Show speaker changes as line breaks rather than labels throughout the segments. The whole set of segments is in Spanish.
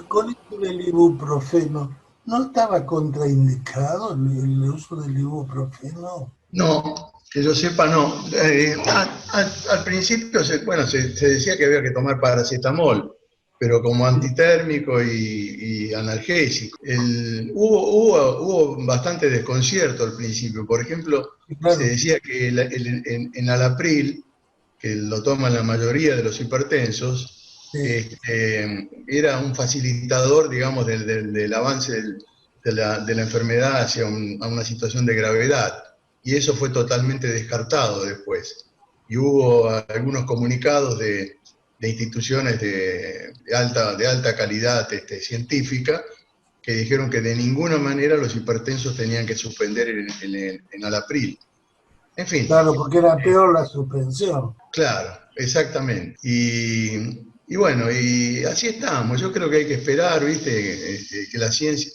con esto del ibuprofeno, ¿no estaba contraindicado el uso del ibuprofeno?
No, que yo sepa, no. Al principio, bueno, se decía que había que tomar paracetamol, pero como antitérmico y analgésico. Hubo bastante desconcierto al principio. Por ejemplo, se
Claro,
decía que en Alapril, que lo toman la mayoría de los hipertensos,
sí.
era un facilitador, digamos, del avance de la enfermedad hacia a una situación de gravedad. Y eso fue totalmente descartado después. Y hubo algunos comunicados de instituciones de alta calidad científica que dijeron que de ninguna manera los hipertensos tenían que suspender en Alapril. En fin,
Claro, porque era peor la suspensión.
claro, exactamente. Y bueno, y así estamos. Yo creo que hay que esperar, ¿viste? Que la ciencia.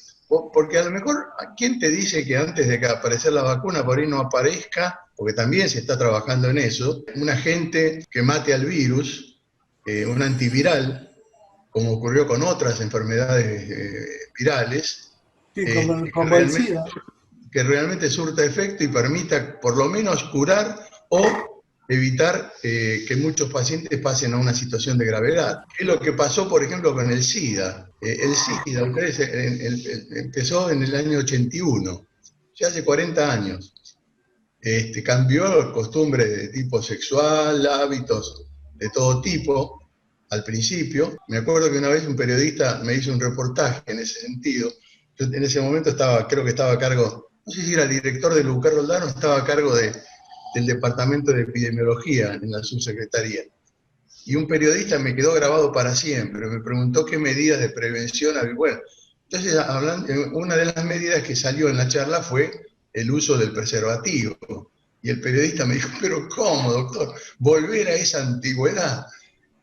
Porque a lo mejor, ¿quién te dice que antes de que aparecer la vacuna por ahí no aparezca? Porque también se está trabajando en eso. Un agente que mate al virus, un antiviral, como ocurrió con otras enfermedades virales,
Sí,
eh, que,
como el
realmente,
SIDA.
que realmente surta efecto y permita por lo menos curar o evitar que muchos pacientes pasen a una situación de gravedad. Es lo que pasó, por ejemplo, con el SIDA. El SIDA, ustedes, empezó en el año 81, ya hace 40 años. Cambió costumbres de tipo sexual, hábitos de todo tipo al principio. Me acuerdo que una vez un periodista me hizo un reportaje en ese sentido. Yo en ese momento creo que estaba a cargo, no sé si era el director de Lucar Roldán o estaba a cargo del departamento de epidemiología en la subsecretaría. Y un periodista me quedó grabado para siempre, me preguntó qué medidas de prevención había. Bueno, entonces una de las medidas que salió en la charla fue el uso del preservativo. Y el periodista me dijo, pero ¿cómo, doctor? ¿Volver a esa antigüedad?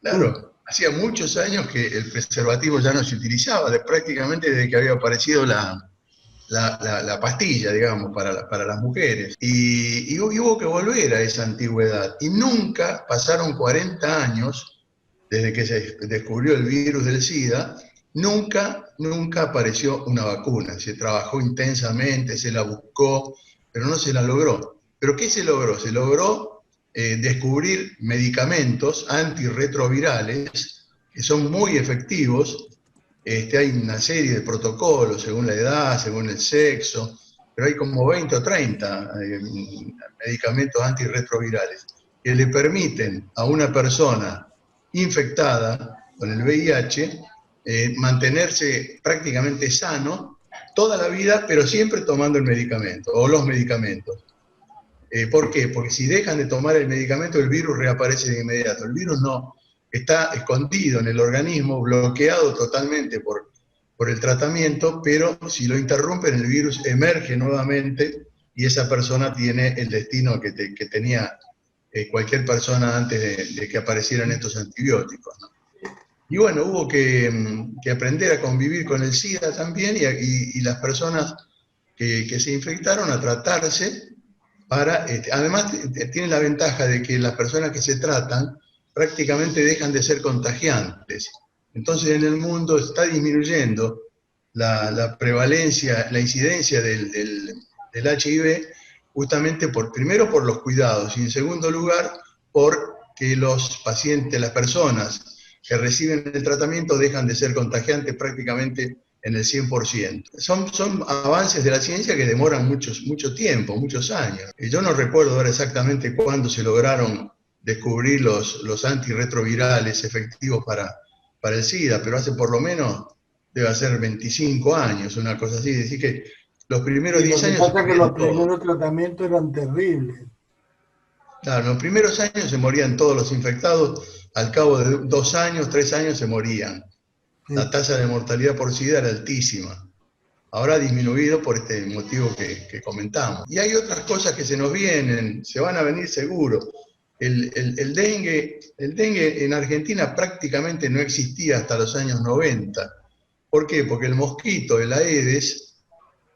Mm.
Claro, hacía muchos años que el preservativo ya no se utilizaba, prácticamente desde que había aparecido la pastilla, digamos, para las mujeres. Y hubo que volver a esa antigüedad. Y nunca pasaron 40 años desde que se descubrió el virus del SIDA, nunca apareció una vacuna. Se trabajó intensamente, se la buscó, pero no se la logró. ¿Pero qué se logró? Se logró descubrir medicamentos antirretrovirales que son muy efectivos. Hay una serie de protocolos según la edad, según el sexo, pero hay como 20 o 30 medicamentos antirretrovirales que le permiten a una persona infectada con el VIH mantenerse prácticamente sano toda la vida, pero siempre tomando el medicamento o los medicamentos. ¿Por qué? Porque si dejan de tomar el medicamento, el virus reaparece de inmediato. El virus no, está escondido en el organismo, bloqueado totalmente por el tratamiento, pero si lo interrumpen, el virus emerge nuevamente y esa persona tiene el destino que tenía cualquier persona antes de que aparecieran estos antibióticos, ¿no? Y bueno, hubo que aprender a convivir con el SIDA también y las personas que se infectaron a tratarse además tiene la ventaja de que las personas que se tratan prácticamente dejan de ser contagiantes. Entonces en el mundo está disminuyendo la prevalencia, la incidencia del HIV, justamente primero por los cuidados y en segundo lugar porque los pacientes, las personas que reciben el tratamiento dejan de ser contagiantes prácticamente en el 100%. Son avances de la ciencia que demoran mucho tiempo, muchos años. Yo no recuerdo ahora exactamente cuándo se lograron descubrir los antirretrovirales efectivos para el SIDA, pero hace por lo menos, debe ser 25 años, una cosa así. Es decir que los primeros
Y lo
10
que
años se
pasa es que los
morían todos.
primeros tratamientos eran terribles.
Claro, en los primeros años se morían todos los infectados, al cabo de 2 años, 3 años se morían. La
Sí.
tasa de mortalidad por SIDA era altísima. Ahora ha disminuido por este motivo que comentamos. Y hay otras cosas que se nos vienen, se van a venir seguro. El dengue en Argentina prácticamente no existía hasta los años 90. ¿Por qué? Porque el mosquito, el Aedes,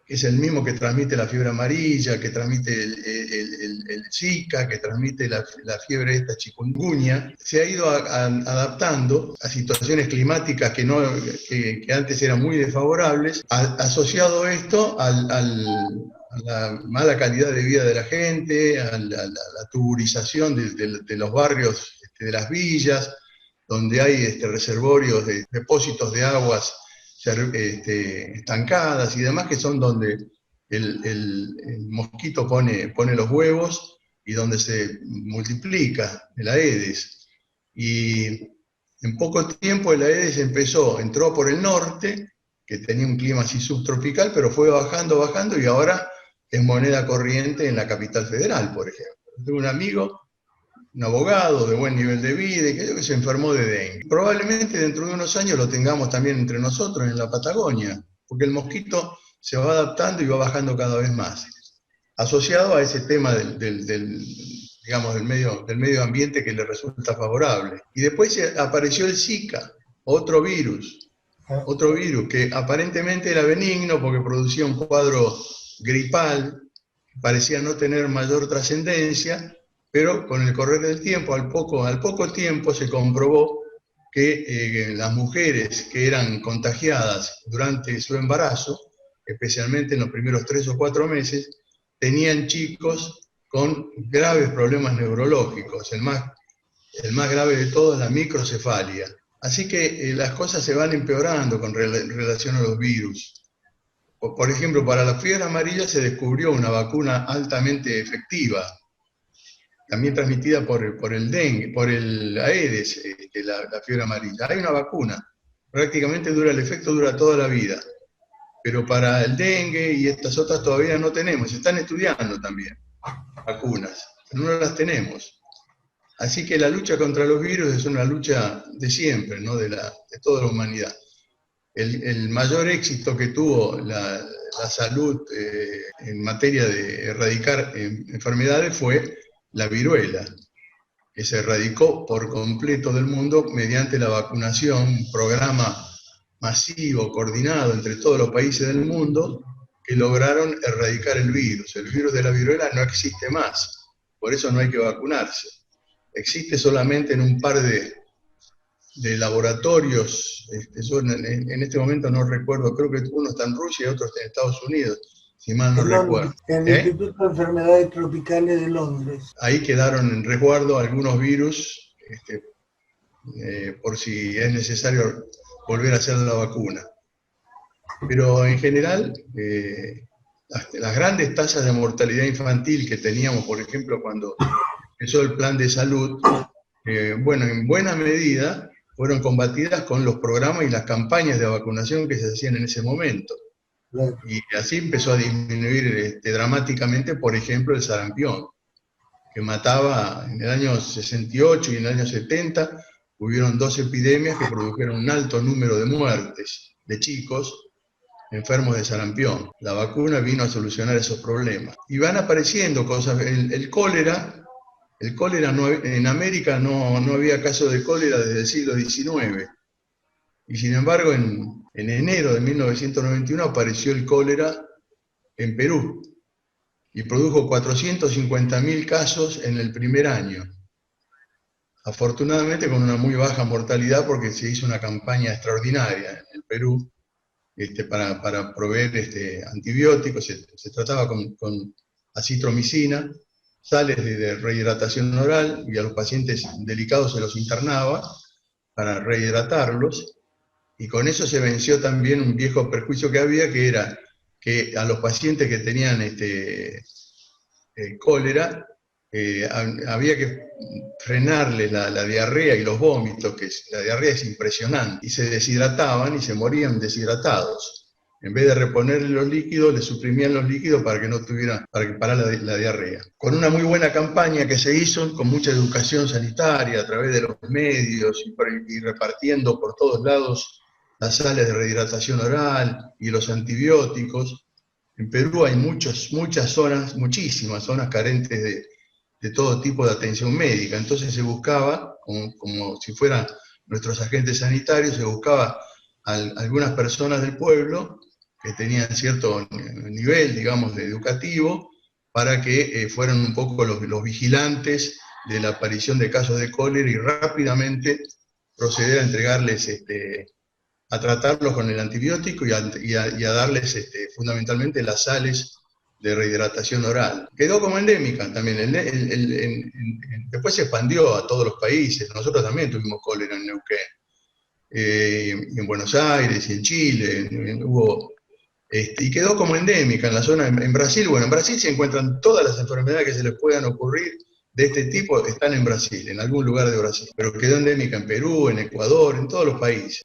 que es el mismo que transmite la fiebre amarilla, que transmite el Zika, que transmite la fiebre esta chikungunya, se ha ido adaptando a situaciones climáticas que antes eran muy desfavorables, asociado esto a la mala calidad de vida de la gente, a la tuburización de los barrios, de las villas, donde hay reservorios, depósitos de aguas estancadas y demás, que son donde el mosquito pone los huevos y donde se multiplica el Aedes. Y en poco tiempo el Aedes entró por el norte, que tenía un clima así subtropical, pero fue bajando y ahora es moneda corriente en la capital federal, por ejemplo. Tengo un amigo, un abogado de buen nivel de vida, que se enfermó de dengue. Probablemente dentro de unos años lo tengamos también entre nosotros en la Patagonia, porque el mosquito se va adaptando y va bajando cada vez más, asociado a ese tema digamos, del medio ambiente que le resulta favorable. Y después apareció el Zika, otro virus que aparentemente era benigno porque producía un cuadro gripal, parecía no tener mayor trascendencia, pero con el correr del tiempo, al poco tiempo se comprobó que las mujeres que eran contagiadas durante su embarazo, especialmente en los primeros 3 o 4 meses, tenían chicos con graves problemas neurológicos. El más grave de todos, la microcefalia. Así que las cosas se van empeorando con relación a los virus. Por ejemplo, para la fiebre amarilla se descubrió una vacuna altamente efectiva, también transmitida por el dengue, por el Aedes, la fiebre amarilla. Hay una vacuna, prácticamente el efecto dura toda la vida, pero para el dengue y estas otras todavía no tenemos, se están estudiando también vacunas, pero no las tenemos. Así que la lucha contra los virus es una lucha de siempre, ¿no? de toda la humanidad. El mayor éxito que tuvo la salud en materia de erradicar enfermedades fue la viruela, que se erradicó por completo del mundo mediante la vacunación, un programa masivo, coordinado entre todos los países del mundo, que lograron erradicar el virus. El virus de la viruela no existe más, por eso no hay que vacunarse. Existe solamente en un par de laboratorios, yo en este momento no recuerdo, creo que uno está en Rusia y otro está en Estados Unidos, si mal no recuerdo.
En el Instituto de Enfermedades Tropicales de Londres.
Ahí quedaron en resguardo algunos virus, por si es necesario volver a hacer la vacuna. Pero en general, las grandes tasas de mortalidad infantil que teníamos, por ejemplo, cuando empezó el plan de salud, bueno, en buena medida fueron combatidas con los programas y las campañas de vacunación que se hacían en ese momento. Claro. Y así empezó a disminuir dramáticamente, por ejemplo, el sarampión, que mataba en el año 68 y en el año 70, hubieron 2 epidemias que produjeron un alto número de muertes de chicos enfermos de sarampión. La vacuna vino a solucionar esos problemas. Y van apareciendo cosas, el cólera en América no había casos de cólera desde el siglo XIX. Y sin embargo, en enero de 1991 apareció el cólera en Perú y produjo 450.000 casos en el primer año. Afortunadamente con una muy baja mortalidad porque se hizo una campaña extraordinaria en el Perú para proveer antibióticos, se trataba con acitromicina, sales de rehidratación oral, y a los pacientes delicados se los internaba para rehidratarlos, y con eso se venció también un viejo perjuicio que había, que era que a los pacientes que tenían cólera, había que frenarles la diarrea y los vómitos, que la diarrea es impresionante, y se deshidrataban y se morían deshidratados. En vez de reponerle los líquidos, le suprimían los líquidos para que parara la diarrea. Con una muy buena campaña que se hizo, con mucha educación sanitaria a través de los medios y repartiendo por todos lados las sales de rehidratación oral y los antibióticos. En Perú hay muchísimas zonas carentes de todo tipo de atención médica. Entonces se buscaba, como si fueran nuestros agentes sanitarios, se buscaba a algunas personas del pueblo que tenían cierto nivel, digamos, de educativo, para que fueran un poco los vigilantes de la aparición de casos de cólera y rápidamente proceder a entregarles, a tratarlos con el antibiótico y a darles fundamentalmente las sales de rehidratación oral. Quedó como endémica también, después se expandió a todos los países, nosotros también tuvimos cólera en Neuquén, y en Buenos Aires y en Chile, y quedó como endémica en la zona, en Brasil. Bueno, en Brasil se encuentran todas las enfermedades que se les puedan ocurrir de este tipo, están en Brasil, en algún lugar de Brasil, pero quedó endémica en Perú, en Ecuador, en todos los países.